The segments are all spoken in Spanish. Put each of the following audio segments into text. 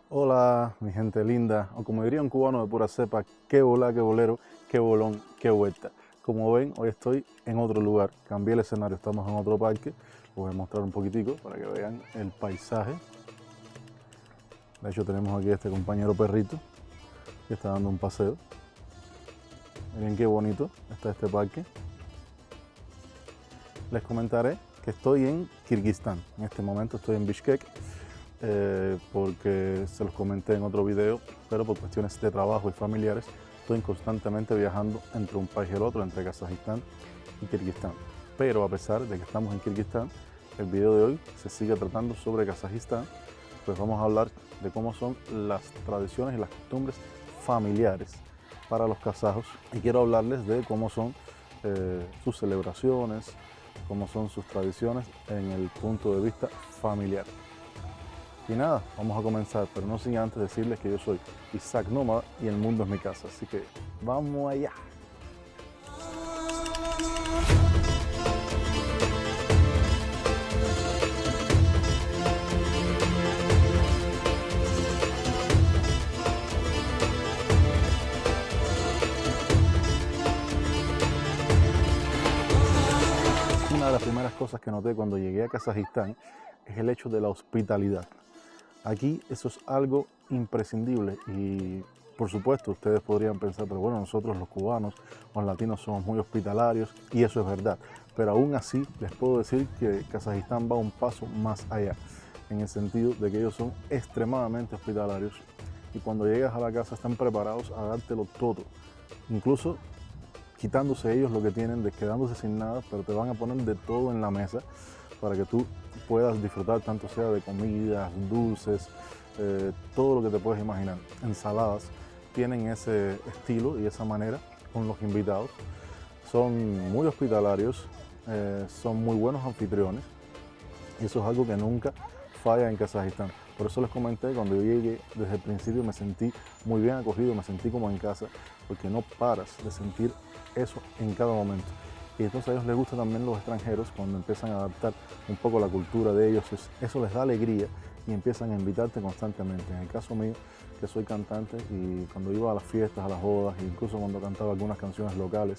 Hola, mi gente linda, o como diría un cubano de pura cepa, qué bola, qué bolero, qué bolón, qué vuelta. Como ven, hoy estoy en otro lugar, cambié el escenario, estamos en otro parque. Les voy a mostrar un poquitico para que vean el paisaje. De hecho, tenemos aquí a este compañero perrito que está dando un paseo. Miren qué bonito está este parque. Les comentaré que estoy en Kirguistán. En este momento estoy en Bishkek. Porque se los comenté en otro video, pero por cuestiones de trabajo y familiares estoy constantemente viajando entre un país y el otro, entre Kazajistán y Kirguistán. Pero a pesar de que estamos en Kirguistán, el video de hoy se sigue tratando sobre Kazajistán, pues vamos a hablar de cómo son las tradiciones y las costumbres familiares para los kazajos y quiero hablarles de cómo son sus celebraciones, cómo son sus tradiciones en el punto de vista familiar. Y nada, vamos a comenzar, pero no sin antes decirles que yo soy Isaac Nómada y el mundo es mi casa, así que vamos allá. Una de las primeras cosas que noté cuando llegué a Kazajistán es el hecho de la hospitalidad. Aquí eso es algo imprescindible y por supuesto ustedes podrían pensar, pero bueno, nosotros los cubanos, los latinos somos muy hospitalarios y eso es verdad, pero aún así les puedo decir que Kazajistán va un paso más allá, en el sentido de que ellos son extremadamente hospitalarios y cuando llegas a la casa están preparados a dártelo todo, incluso quitándose ellos lo que tienen, quedándose sin nada, pero te van a poner de todo en la mesa para que tú puedas disfrutar tanto sea de comidas, dulces, todo lo que te puedes imaginar. Ensaladas tienen ese estilo y esa manera con los invitados. Son muy hospitalarios, son muy buenos anfitriones y eso es algo que nunca falla en Kazajistán. Por eso les comenté, cuando yo llegué desde el principio me sentí muy bien acogido, me sentí como en casa, porque no paras de sentir eso en cada momento. Y entonces a ellos les gusta también los extranjeros cuando empiezan a adaptar un poco la cultura de ellos, eso les da alegría y empiezan a invitarte constantemente. En el caso mío, que soy cantante y cuando iba a las fiestas, a las bodas, incluso cuando cantaba algunas canciones locales,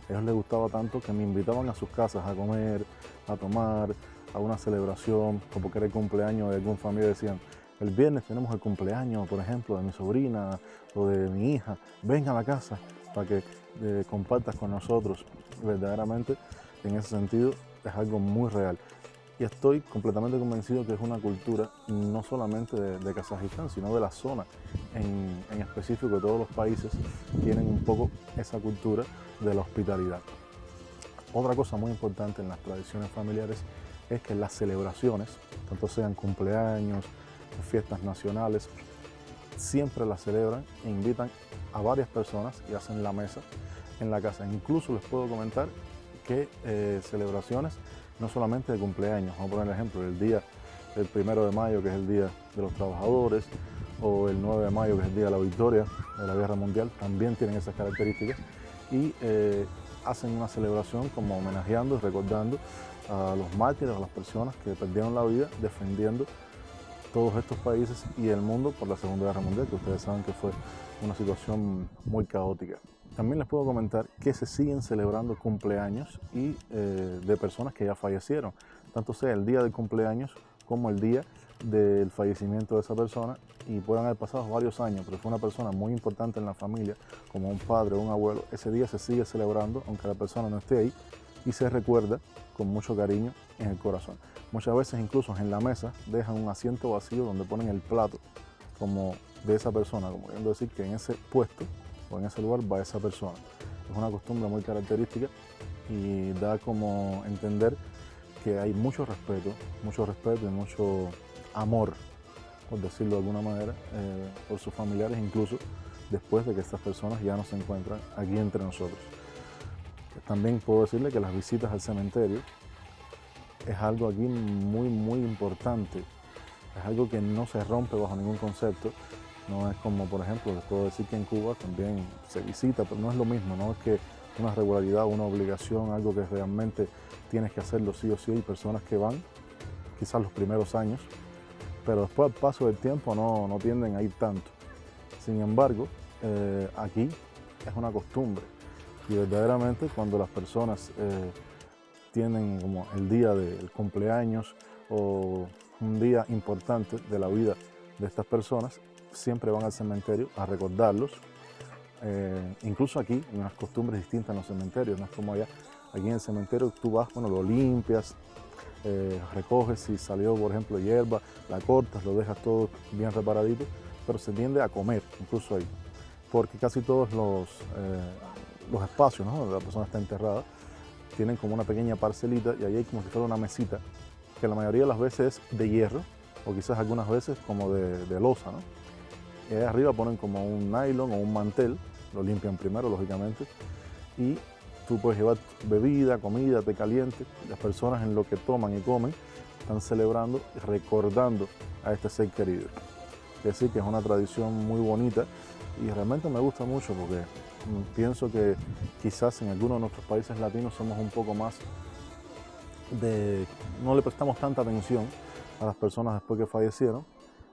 a ellos les gustaba tanto que me invitaban a sus casas a comer, a tomar, a una celebración, o porque era el cumpleaños de algún familiar, decían, el viernes tenemos el cumpleaños, por ejemplo, de mi sobrina o de mi hija, ven a la casa para que compartas con nosotros. Verdaderamente, en ese sentido, es algo muy real. Y estoy completamente convencido que es una cultura no solamente de Kazajistán, sino de la zona en específico, de todos los países tienen un poco esa cultura de la hospitalidad. Otra cosa muy importante en las tradiciones familiares es que las celebraciones, tanto sean cumpleaños, fiestas nacionales, siempre las celebran e invitan a varias personas y hacen la mesa en la casa. Incluso les puedo comentar que celebraciones no solamente de cumpleaños, vamos a poner el ejemplo, el día del 1 de mayo, que es el Día de los Trabajadores, o el 9 de mayo, que es el Día de la Victoria de la Guerra Mundial, también tienen esas características y hacen una celebración como homenajeando y recordando a los mártires, a las personas que perdieron la vida defendiendo todos estos países y el mundo por la Segunda Guerra Mundial, que ustedes saben que fue una situación muy caótica. También les puedo comentar que se siguen celebrando cumpleaños y de personas que ya fallecieron, tanto sea el día del cumpleaños como el día del fallecimiento de esa persona y puedan haber pasado varios años, pero fue una persona muy importante en la familia, como un padre o un abuelo. Ese día se sigue celebrando, aunque la persona no esté ahí, y se recuerda con mucho cariño en el corazón. Muchas veces incluso en la mesa dejan un asiento vacío donde ponen el plato como de esa persona, como queriendo decir que en ese puesto o en ese lugar va esa persona. Es una costumbre muy característica y da como entender que hay mucho respeto y mucho amor, por decirlo de alguna manera, por sus familiares, incluso después de que estas personas ya no se encuentran aquí entre nosotros. También puedo decirle que las visitas al cementerio es algo aquí muy importante, es algo que no se rompe bajo ningún concepto, no es como por ejemplo, les puedo decir que en Cuba también se visita, pero no es lo mismo, no es que una regularidad, una obligación, algo que realmente tienes que hacerlo sí o sí, hay personas que van quizás los primeros años pero después al paso del tiempo no tienden a ir tanto. Sin embargo, aquí es una costumbre y verdaderamente cuando las personas tienen como el día del cumpleaños o un día importante de la vida de estas personas, siempre van al cementerio a recordarlos. Incluso aquí hay unas costumbres distintas en los cementerios, no es como allá. Aquí en el cementerio tú vas, bueno, lo limpias, recoges si salió, por ejemplo, hierba, la cortas, lo dejas todo bien reparadito, pero se tiende a comer, incluso ahí, porque casi todos los espacios, ¿no?, donde la persona está enterrada tienen como una pequeña parcelita y ahí hay como si fuera una mesita, que la mayoría de las veces es de hierro, o quizás algunas veces como de loza, ¿no? Y ahí arriba ponen como un nylon o un mantel, lo limpian primero, lógicamente, y tú puedes llevar bebida, comida, té caliente. Las personas en lo que toman y comen están celebrando y recordando a este ser querido. Es decir, que es una tradición muy bonita y realmente me gusta mucho porque pienso que quizás en algunos de nuestros países latinos somos un poco más no le prestamos tanta atención a las personas después que fallecieron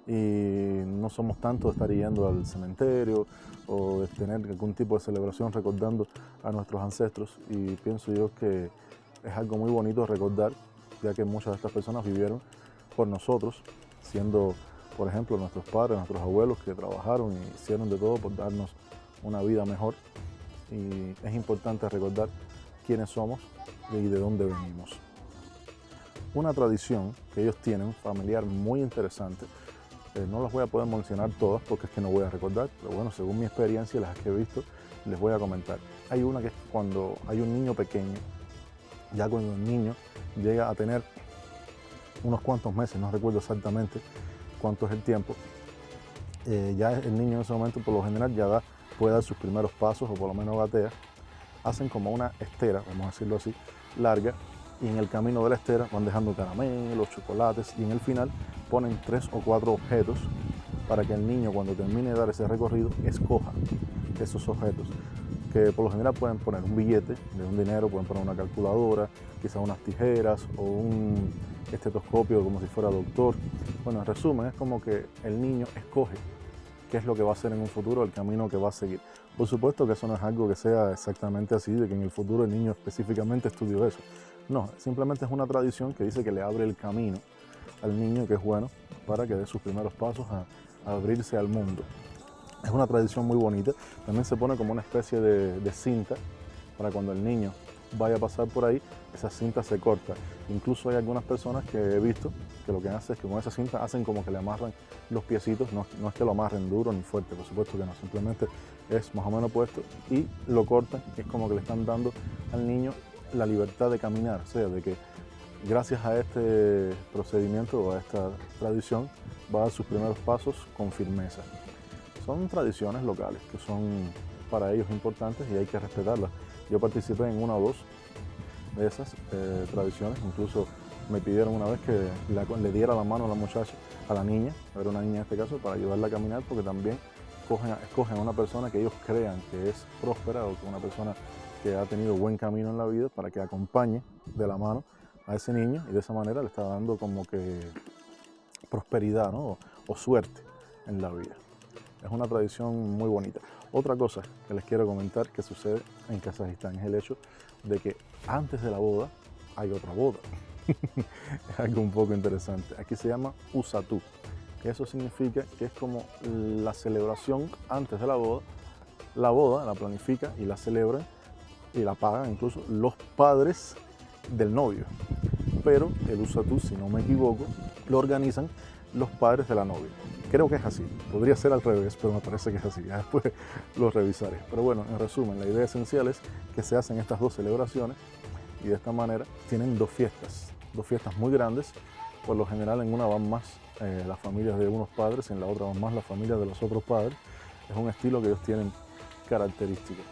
y no somos tanto de estar yendo al cementerio o de tener algún tipo de celebración recordando a nuestros ancestros, y pienso yo que es algo muy bonito recordar, ya que muchas de estas personas vivieron por nosotros, siendo por ejemplo nuestros padres, nuestros abuelos, que trabajaron y hicieron de todo por darnos una vida mejor, y es importante recordar quiénes somos y de dónde venimos. Una tradición que ellos tienen, familiar, muy interesante, no las voy a poder mencionar todas porque es que no voy a recordar, pero bueno, según mi experiencia y las que he visto, les voy a comentar. Hay una que es cuando hay un niño pequeño, ya cuando el niño llega a tener unos cuantos meses, no recuerdo exactamente cuánto es el tiempo, ya el niño en ese momento por lo general ya puede dar sus primeros pasos o por lo menos gatea. Hacen como una estera, vamos a decirlo así, larga, y en el camino de la estera van dejando caramelos, chocolates, y en el final ponen 3 o 4 objetos para que el niño, cuando termine de dar ese recorrido, escoja esos objetos, que por lo general pueden poner un billete de un dinero, pueden poner una calculadora, quizás unas tijeras o un estetoscopio como si fuera doctor. Bueno, en resumen, es como que el niño escoge qué es lo que va a hacer en un futuro, el camino que va a seguir. Por supuesto que eso no es algo que sea exactamente así, de que en el futuro el niño específicamente estudió eso. No, simplemente es una tradición que dice que le abre el camino al niño, que es bueno, para que dé sus primeros pasos a abrirse al mundo. Es una tradición muy bonita. También se pone como una especie de cinta para cuando el niño vaya a pasar por ahí, esa cinta se corta. Incluso hay algunas personas que he visto que lo que hacen es que con esa cinta hacen como que le amarran los piecitos, no es que lo amarren duro ni fuerte, por supuesto que no, simplemente es más o menos puesto y lo cortan, y es como que le están dando al niño la libertad de caminar, o sea, de que gracias a este procedimiento o a esta tradición va a dar sus primeros pasos con firmeza. Son tradiciones locales que son para ellos importantes y hay que respetarlas. Yo participé en una o dos de esas tradiciones, incluso me pidieron una vez que le diera la mano a la muchacha, a la niña, era una niña en este caso, para ayudarla a caminar, porque también escogen a una persona que ellos crean que es próspera o que es una persona que ha tenido buen camino en la vida, para que acompañe de la mano a ese niño, y de esa manera le está dando como que prosperidad, ¿no? o suerte en la vida. Es una tradición muy bonita. Otra cosa que les quiero comentar que sucede en Kazajistán es el hecho de que antes de la boda hay otra boda. Es algo un poco interesante. Aquí se llama Usatú, que eso significa que es como la celebración antes de la boda. La boda la planifica y la celebran y la pagan incluso los padres del novio. Pero el Usatú, si no me equivoco, lo organizan los padres de la novia. Creo que es así, podría ser al revés, pero me parece que es así, ya después lo revisaré. Pero bueno, en resumen, la idea esencial es que se hacen estas dos celebraciones y de esta manera tienen dos fiestas muy grandes. Por lo general en una van más las familias de unos padres, en la otra van más las familias de los otros padres. Es un estilo que ellos tienen característico.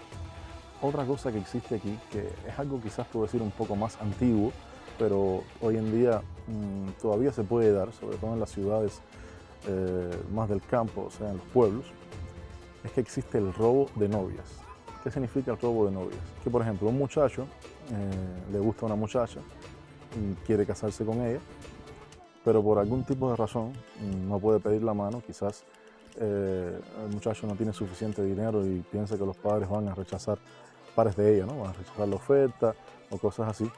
Otra cosa que existe aquí, que es algo quizás puedo decir un poco más antiguo, pero hoy en día todavía se puede dar, sobre todo en las ciudades más del campo, o sea, en los pueblos, es que existe el robo de novias. ¿Qué significa el robo de novias? Que, por ejemplo, un muchacho le gusta a una muchacha y quiere casarse con ella, pero por algún tipo de razón no puede pedir la mano. Quizás el muchacho no tiene suficiente dinero y piensa que los padres van a rechazar pares de ella, ¿no? Van a rechazar la oferta o cosas así,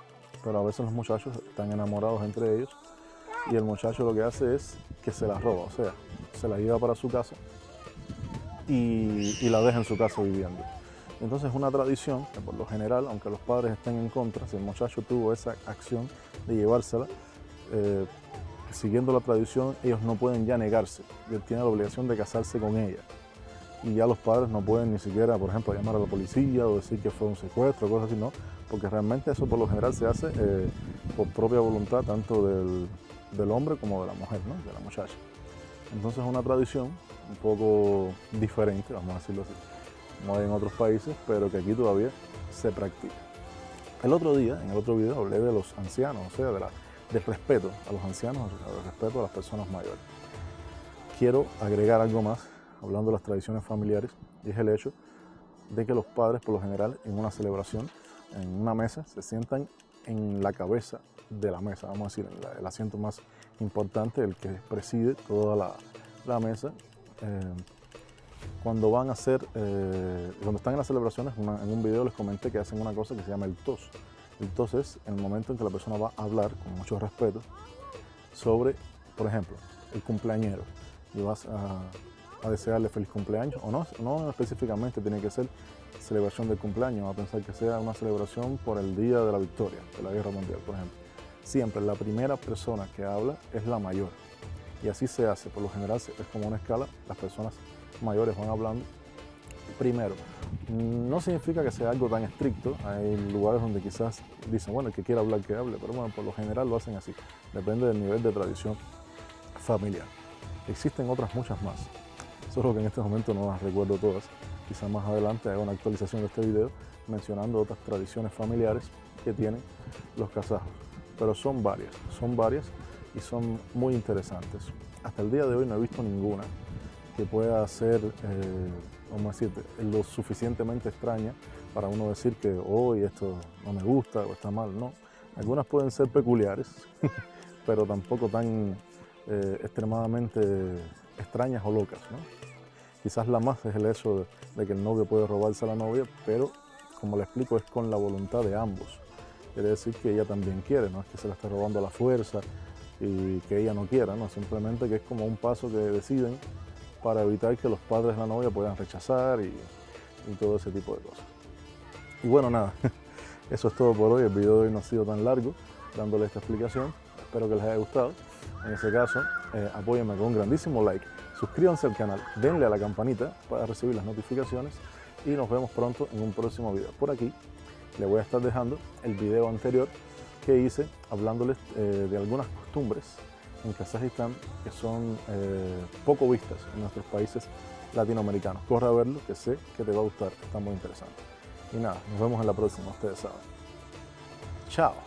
pero a veces los muchachos están enamorados entre ellos y el muchacho lo que hace es que se la roba, o sea, se la lleva para su casa y la deja en su casa viviendo. Entonces es una tradición que por lo general, aunque los padres estén en contra, si el muchacho tuvo esa acción de llevársela, siguiendo la tradición, ellos no pueden ya negarse. Él tiene la obligación de casarse con ella. Y ya los padres no pueden ni siquiera, por ejemplo, llamar a la policía o decir que fue un secuestro, cosas así, no. Porque realmente eso por lo general se hace por propia voluntad, tanto del hombre como de la mujer, ¿no? De la muchacha. Entonces es una tradición un poco diferente, vamos a decirlo así, como hay en otros países, pero que aquí todavía se practica. El otro día, en el otro video, hablé de los ancianos, o sea, del respeto a los ancianos, del respeto a las personas mayores. Quiero agregar algo más, hablando de las tradiciones familiares, y es el hecho de que los padres, por lo general, en una celebración, en una mesa, se sientan en la cabeza de la mesa, vamos a decir, el asiento más importante, el que preside toda la mesa. Cuando van a hacer, cuando están en las celebraciones, en un video les comenté que hacen una cosa que se llama el tos. El tos es el momento en que la persona va a hablar con mucho respeto sobre, por ejemplo, el cumpleañero, y vas a desearle feliz cumpleaños, o no específicamente tiene que ser celebración del cumpleaños, va a pensar que sea una celebración por el día de la victoria, de la guerra mundial, por ejemplo. Siempre la primera persona que habla es la mayor, y así se hace, por lo general es como una escala, las personas mayores van hablando primero. No significa que sea algo tan estricto, hay lugares donde quizás dicen, bueno, el que quiera hablar que hable, pero bueno, por lo general lo hacen así, depende del nivel de tradición familiar. Existen otras muchas más, solo que en este momento no las recuerdo todas. Quizás más adelante haga una actualización de este video mencionando otras tradiciones familiares que tienen los kazajos, pero son varias y son muy interesantes. Hasta el día de hoy no he visto ninguna que pueda ser, vamos a decir, lo suficientemente extraña para uno decir que hoy esto no me gusta o está mal. No, algunas pueden ser peculiares, pero tampoco tan extremadamente extrañas o locas, ¿no? Quizás la más es el hecho de que el novio puede robarse a la novia, pero como le explico es con la voluntad de ambos. Quiere decir que ella también quiere, no es que se la esté robando a la fuerza y que ella no quiera, no, simplemente que es como un paso que deciden para evitar que los padres de la novia puedan rechazar y todo ese tipo de cosas. Y bueno, nada, eso es todo por hoy. El video de hoy no ha sido tan largo, dándole esta explicación. Espero que les haya gustado. En ese caso, apóyenme con un grandísimo like, suscríbanse al canal, denle a la campanita para recibir las notificaciones y nos vemos pronto en un próximo video. Por aquí les voy a estar dejando el video anterior que hice hablándoles de algunas costumbres en Kazajistán que son poco vistas en nuestros países latinoamericanos. Corre a verlo, que sé que te va a gustar, está muy interesante. Y nada, nos vemos en la próxima, ustedes saben. Chao.